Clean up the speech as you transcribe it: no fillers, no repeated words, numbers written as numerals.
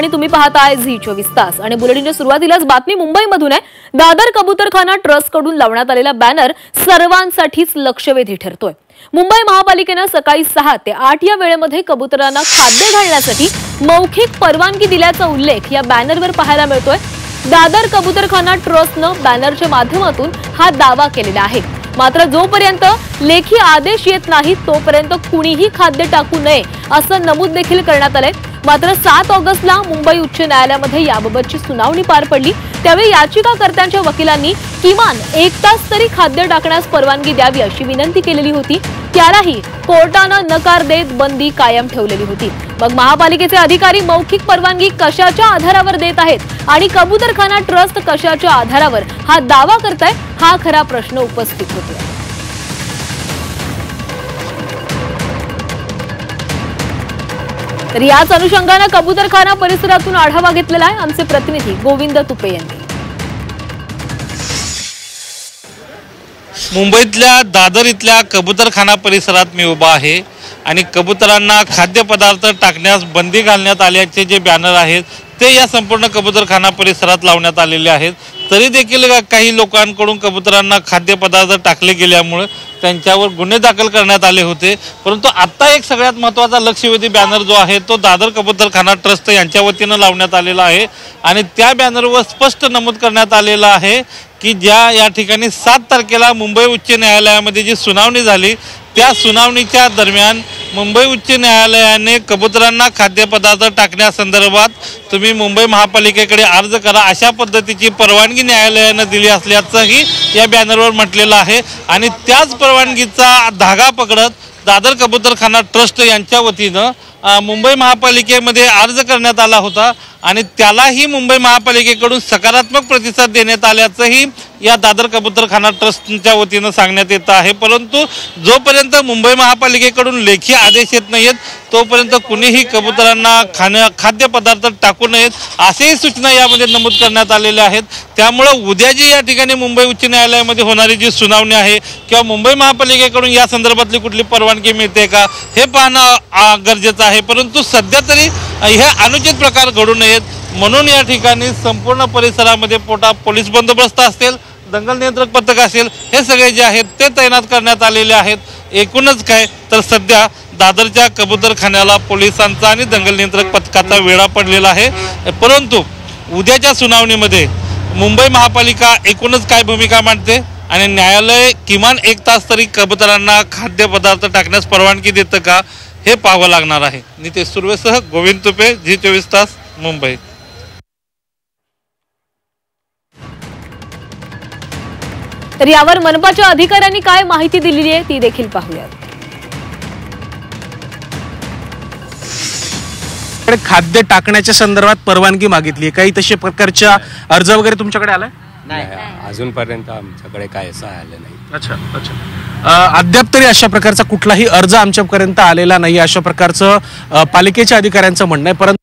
आणि तुम्ही पाहताय झी24 तास आणि बुलेटिनच्या सुरुवातीलाच बातमी मुंबईमधून आहे। दादर कबूतरखाना ट्रस्ट कडून लावण्यात आलेला बॅनर सर्वांसाठीच लक्षवेधी ठरतोय। मुंबई महापालिकेने सकाळी 6 ते 8 या वेळेमध्ये कबुतरांना खाद्य घालण्यासाठी मौखिक परवानगी दिल्याचा उल्लेख या बॅनरवर पाहायला मिळतोय। दादर कबूतरखाना ट्रस्टनं बॅनरच्या माध्यमातून हा दावा केलेला आहे। मात्र जोपर्यंत लेखी आदेश येत नाही तोपर्यंत कुणीही खाद्य टाकू नये असं नमूद देखील करण्यात आलंय। मात्र 7 ऑगस्टला मुंबई उच्च न्यायालयामध्ये याबाबतची सुनावणी पार पडली। त्यावेळी याचिकाकर्त्यांच्या वकिलांनी किमान 1 तास तरी खाद्य टाकण्यास परवानगी द्यावी अशी विनंती केलेली होती। त्यालाही कोर्टानं नकार देत बंदी कायम ठेवलेली होती। मग महापालिकेचे अधिकारी मौखिक परवानगी कशाच्या आधारावर देत आहेत आणि कबूतरखाना ट्रस्ट कशाच्या आधारावर हा दावा करताय, हा खरा प्रश्न उपस्थित होतोय। तर याच अनुषंगाने कबूतरखाना परिसरातून आढावा घेतलेला आहे आमचे प्रतिनिधी गोविंद तुपे यांनी। मुंबईतल्या दादर इथल्या कबूतरखाना परिसरात मी उभा आहे आणि कबूतरांना खाद्यपदार्थ टाकण्यास बंदी घालण्यात आल्याचे जे बॅनर आहेत ते या संपूर्ण कबूतरखाना परिसरात लावण्यात आलेले आहेत। तरी देखील काही लोकांकडून कबूतरांना खाद्यपदार्थ टाकले गेल्यामुळे त्यांच्यावर गुन्हे दाखल करण्यात आले होते। परंतु आता एक सगळ्यात महत्त्वाचा लक्षवेधी बॅनर जो आहे तो दादर कबूतरखाना ट्रस्ट यांच्या वतीने लावण्यात आलेला आहे आणि त्या बॅनरवर स्पष्ट नमूद करण्यात आलेलं आहे की या ठिकाणी 7 तारखेला मुंबई उच्च न्यायालयामध्ये जी सुनावणी झाली त्या सुनावणीच्या दरम्यान मुंबई उच्च न्यायालयाने कबूतरांना खाद्यपदार्थ टाकण्यासंदर्भात तुम्ही मुंबई महापालिकेकडे अर्ज करा अशा पद्धतीची परवानगी न्यायालयाने दिली असल्याचंही या बॅनरवर म्हटलेलं आहे। आणि त्याच परवानगीचा धागा पकडत दादर कबूतरखाना ट्रस्ट यांच्या वतीनं मुंबई महापालिकेमध्ये अर्ज करण्यात आला होता आणि त्यालाही मुंबई महापालिकेकडून सकारात्मक प्रतिसाद देण्यात आल्याचंही या दादर कबूतरखाना ट्रस्टच्या वतीनं सांगण्यात येत आहे। परंतु जोपर्यंत मुंबई महापालिकेकडून लेखी आदेश येत नाहीत तोपर्यंत कुणीही कबूतरांना खाद्यपदार्थ टाकू नयेत असेही सूचना यामध्ये नमूद करण्यात आलेल्या आहेत। त्यामुळे उद्या जी या ठिकाणी मुंबई उच्च न्यायालयामध्ये होणारी जी सुनावणी आहे किंवा मुंबई महापालिकेकडून या संदर्भातली कुठली परवानगी मिळते का हे पाहणं गरजेचं आहे। परंतु सध्या तरी हे अनुचित प्रकार घडू नयेत म्हणून या ठिकाणी संपूर्ण परिसरामध्ये पोलीस बंदोबस्त असेल, दंगल नियंत्रक पथक असेल, हे सगळे जे आहेत ते तैनात करण्यात आलेले आहेत। एकूणच काय तर सध्या दादरच्या कबूतरखान्याला पोलिसांचा आणि दंगल नियंत्रक पथकाचा वेढा पडलेला आहे। परंतु उद्याच्या सुनावणीमध्ये मुंबई महापालिका एकूणच काय भूमिका मांडते आणि न्यायालय किमान 1 तास तरी कबूतरांना खाद्यपदार्थ टाकण्यास परवानगी देतं का हे पाहावं लागणार आहे। नितेश सुर्वेसह गोविंद तुपे, झी24 तास, मुंबई। तर यावर मनपाच्या अधिकाऱ्यांनी काय माहिती दिलेली आहे ती देखील पाहूया। खाद्य टाकण्याच्या संदर्भात परवानगी मागितली, काही तशा प्रकारच्या अर्ज वगैरे तुमच्याकडे आलाय? नाही, अजूनपर्यंत आमच्याकडे काय असं आलं नाही। अच्छा, अद्याप तरी अशा प्रकारचा कुठलाही अर्ज आमच्यापर्यंत आलेला नाही अशा प्रकारचं पालिकेच्या अधिकाऱ्यांचं म्हणणं आहे। परंतु